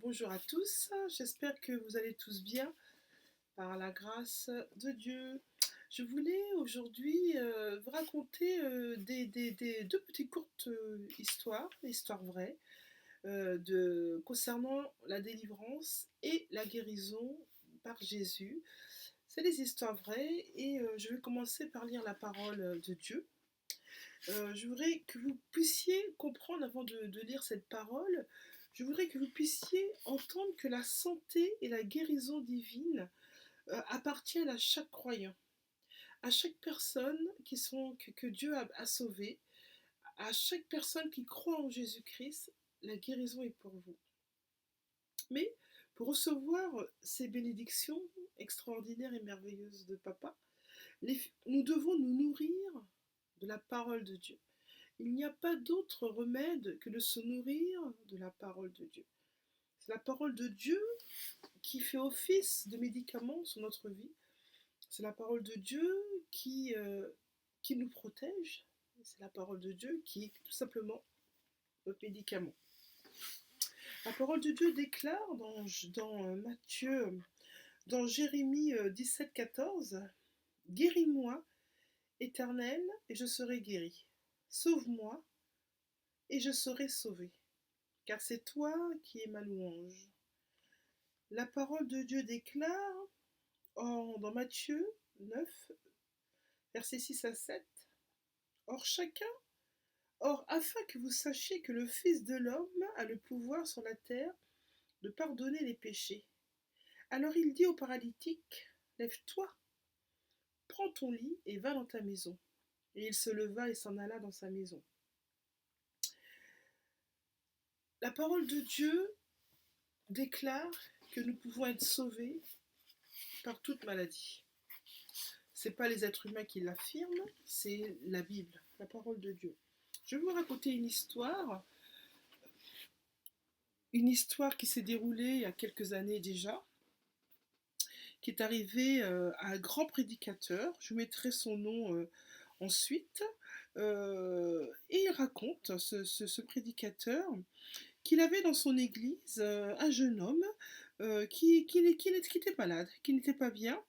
Bonjour à tous, j'espère que vous allez tous bien par la grâce de Dieu. Je voulais aujourd'hui vous raconter deux petites courtes histoires vraies, concernant la délivrance et la guérison par Jésus. C'est des histoires vraies et je vais commencer par lire la parole de Dieu. Je voudrais que vous puissiez comprendre avant de lire cette parole, je voudrais que vous puissiez entendre que la santé et la guérison divine appartiennent à chaque croyant, à chaque personne que Dieu a sauvée, à chaque personne qui croit en Jésus-Christ, la guérison est pour vous. Mais pour recevoir ces bénédictions extraordinaires et merveilleuses de Papa, nous devons nous nourrir de la parole de Dieu. Il n'y a pas d'autre remède que de se nourrir de la parole de Dieu. C'est la parole de Dieu qui fait office de médicament sur notre vie. C'est la parole de Dieu qui nous protège. C'est la parole de Dieu qui est tout simplement notre médicament. La parole de Dieu déclare dans Matthieu, dans Jérémie 17, 14, « Guéris-moi, Éternel, et je serai guéri. Sauve-moi, et je serai sauvé, car c'est toi qui es ma louange. » La parole de Dieu déclare dans Matthieu 9, versets 6 à 7, « Or, afin que vous sachiez que le Fils de l'homme a le pouvoir sur la terre de pardonner les péchés. Alors il dit au paralytique, lève-toi, prends ton lit et va dans ta maison. Et il se leva et s'en alla dans sa maison. » La parole de Dieu déclare que nous pouvons être sauvés par toute maladie. Ce n'est pas les êtres humains qui l'affirment, c'est la Bible, la parole de Dieu. Je vais vous raconter une histoire qui s'est déroulée il y a quelques années déjà, qui est arrivée à un grand prédicateur. Je vous mettrai son nom ensuite. Et il raconte, ce prédicateur, qu'il avait dans son église un jeune homme qui était malade, qui n'était pas bien,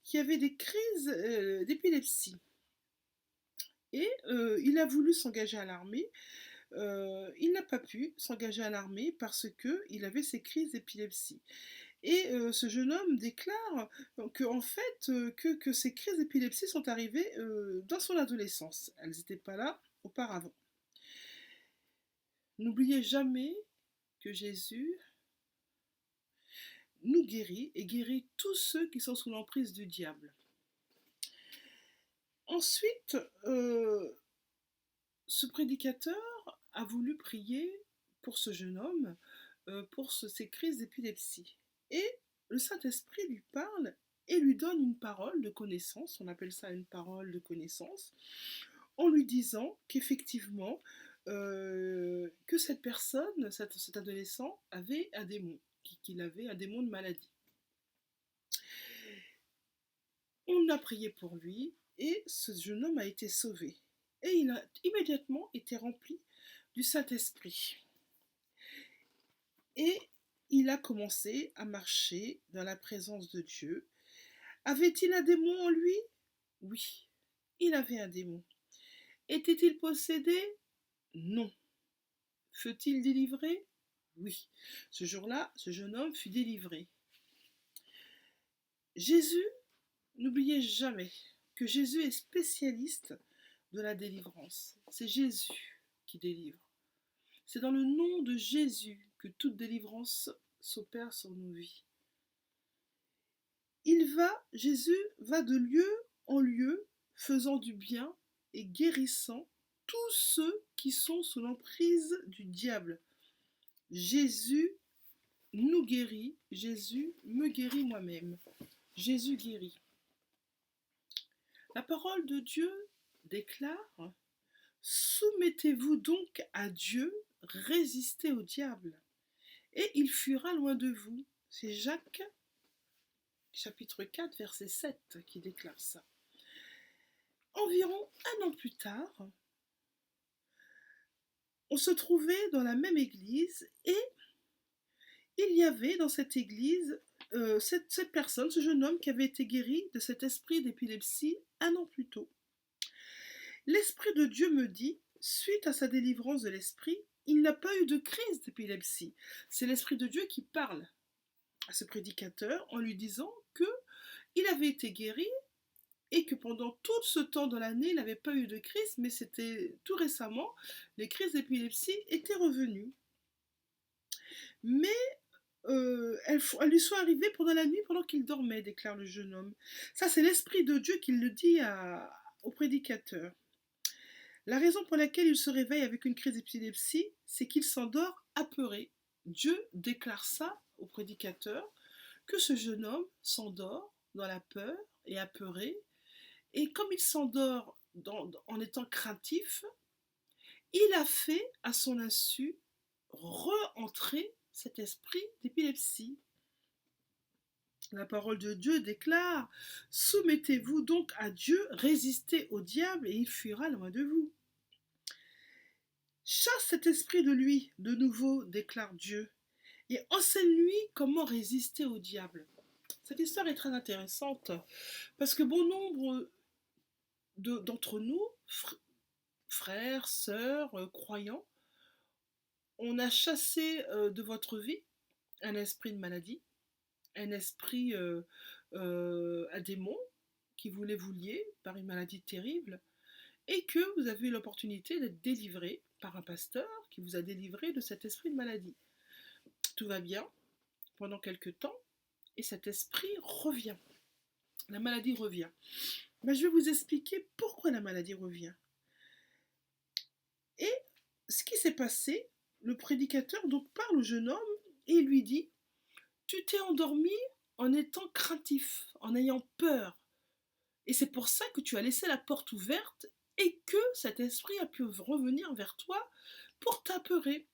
qui avait des crises d'épilepsie. Et il a voulu s'engager à l'armée. Il n'a pas pu s'engager à l'armée parce qu'il avait ces crises d'épilepsie. Et ce jeune homme déclare que ces crises d'épilepsie sont arrivées dans son adolescence. Elles n'étaient pas là auparavant. N'oubliez jamais que Jésus nous guérit et guérit tous ceux qui sont sous l'emprise du diable. Ensuite, ce prédicateur a voulu prier pour ce jeune homme, pour ces crises d'épilepsie. Et le Saint-Esprit lui parle et lui donne une parole de connaissance, on appelle ça une parole de connaissance, en lui disant qu'effectivement, que cette personne, cet adolescent, avait un démon, qu'il avait un démon de maladie. On a prié pour lui et ce jeune homme a été sauvé. Et il a immédiatement été rempli du Saint-Esprit. Et il a commencé à marcher dans la présence de Dieu. Avait-il un démon en lui? Oui, il avait un démon. Était-il possédé? Non. Fut-il délivré? Oui. Ce jour-là, ce jeune homme fut délivré. Jésus, n'oubliez jamais que Jésus est spécialiste de la délivrance. C'est Jésus qui délivre. C'est dans le nom de Jésus que toute délivrance s'opère sur nos vies. Jésus va de lieu en lieu, faisant du bien et guérissant tous ceux qui sont sous l'emprise du diable. Jésus nous guérit, Jésus me guérit moi-même. Jésus guérit. La parole de Dieu déclare « Soumettez-vous donc à Dieu, résistez au diable, et il fuira loin de vous. » C'est Jacques, chapitre 4, verset 7, qui déclare ça. Environ un an plus tard, on se trouvait dans la même église et il y avait dans cette église cette personne, ce jeune homme qui avait été guéri de cet esprit d'épilepsie un an plus tôt. L'Esprit de Dieu me dit, suite à sa délivrance de l'esprit, il n'a pas eu de crise d'épilepsie. C'est l'Esprit de Dieu qui parle à ce prédicateur en lui disant que il avait été guéri et que pendant tout ce temps de l'année, il n'avait pas eu de crise, mais c'était tout récemment, les crises d'épilepsie étaient revenues. Mais elles lui sont arrivées pendant la nuit, pendant qu'il dormait, déclare le jeune homme. Ça, c'est l'Esprit de Dieu qui le dit au prédicateur. La raison pour laquelle il se réveille avec une crise d'épilepsie, c'est qu'il s'endort apeuré. Dieu déclare ça au prédicateur, que ce jeune homme s'endort dans la peur et apeuré, et comme il s'endort en étant craintif, il a fait à son insu re-entrer cet esprit d'épilepsie. La parole de Dieu déclare: soumettez-vous donc à Dieu, résistez au diable et il fuira loin de vous. Chasse cet esprit de lui, de nouveau, déclare Dieu, et enseigne-lui comment résister au diable. Cette histoire est très intéressante parce que bon nombre d'entre nous, frères, sœurs, croyants, on a chassé de votre vie un esprit de maladie, un esprit, un démon qui voulait vous lier par une maladie terrible, et que vous avez eu l'opportunité d'être délivré par un pasteur qui vous a délivré de cet esprit de maladie. Tout va bien pendant quelques temps, et cet esprit revient. La maladie revient. Ben, je vais vous expliquer pourquoi la maladie revient. Et ce qui s'est passé, le prédicateur donc parle au jeune homme et lui dit: tu t'es endormi en étant craintif, en ayant peur. Et c'est pour ça que tu as laissé la porte ouverte et que cet esprit a pu revenir vers toi pour t'apeurer.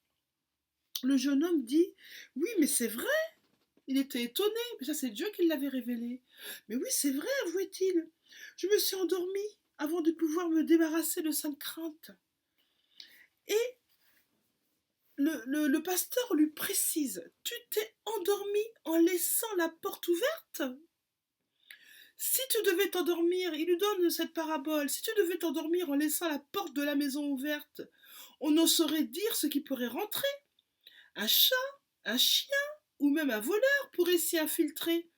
Le jeune homme dit: oui, mais c'est vrai. Il était étonné, mais ça c'est Dieu qui l'avait révélé. Mais oui, c'est vrai, avouait-il. Je me suis endormi avant de pouvoir me débarrasser de cette crainte. Et le pasteur lui précise: tu t'es endormi en laissant la porte ouverte? Si tu devais t'endormir, il lui donne cette parabole, si tu devais t'endormir en laissant la porte de la maison ouverte, on ne saurait dire ce qui pourrait rentrer. Un chat, un chien ou même un voleur pourrait s'y infiltrer.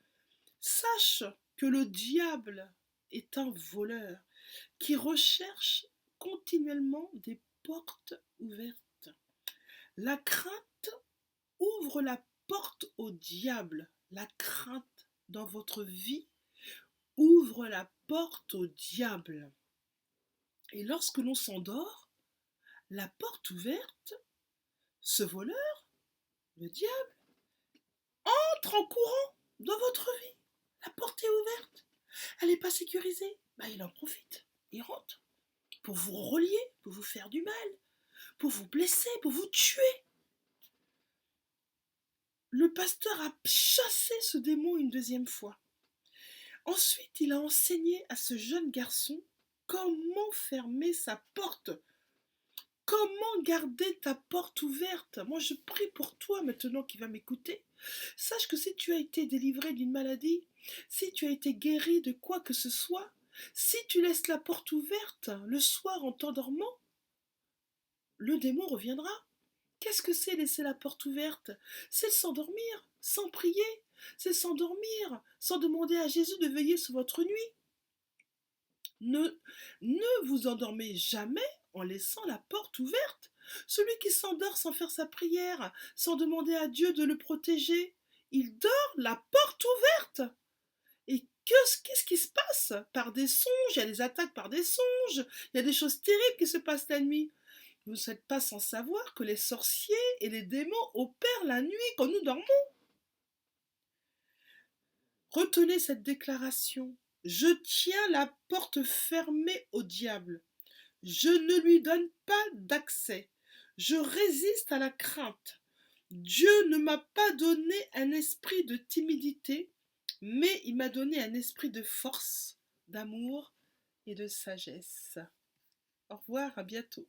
Sache que le diable est un voleur qui recherche continuellement des portes ouvertes. La crainte ouvre la porte au diable. La crainte dans votre vie ouvre la porte au diable. Et lorsque l'on s'endort, la porte ouverte, ce voleur, le diable, entre en courant dans votre vie. La porte est ouverte. Elle n'est pas sécurisée. Il en profite. Il rentre pour vous relier, pour vous faire du mal, pour vous blesser, pour vous tuer. Le pasteur a chassé ce démon une deuxième fois. Ensuite, il a enseigné à ce jeune garçon comment fermer sa porte. Comment garder ta porte ouverte? Moi, je prie pour toi maintenant qui va m'écouter. Sache que si tu as été délivré d'une maladie, si tu as été guéri de quoi que ce soit, si tu laisses la porte ouverte le soir en t'endormant, le démon reviendra. Qu'est-ce que c'est laisser la porte ouverte? C'est s'endormir sans prier. C'est s'endormir sans demander à Jésus de veiller sur votre nuit. Ne vous endormez jamais en laissant la porte ouverte. Celui qui s'endort sans faire sa prière, sans demander à Dieu de le protéger, il dort la porte ouverte. Et qu'est-ce qui se passe? Par des songes, il y a des attaques par des songes, il y a des choses terribles qui se passent la nuit. Vous n'êtes pas sans savoir que les sorciers et les démons opèrent la nuit quand nous dormons. Retenez cette déclaration. Je tiens la porte fermée au diable. Je ne lui donne pas d'accès. Je résiste à la crainte. Dieu ne m'a pas donné un esprit de timidité, mais il m'a donné un esprit de force, d'amour et de sagesse. Au revoir, à bientôt.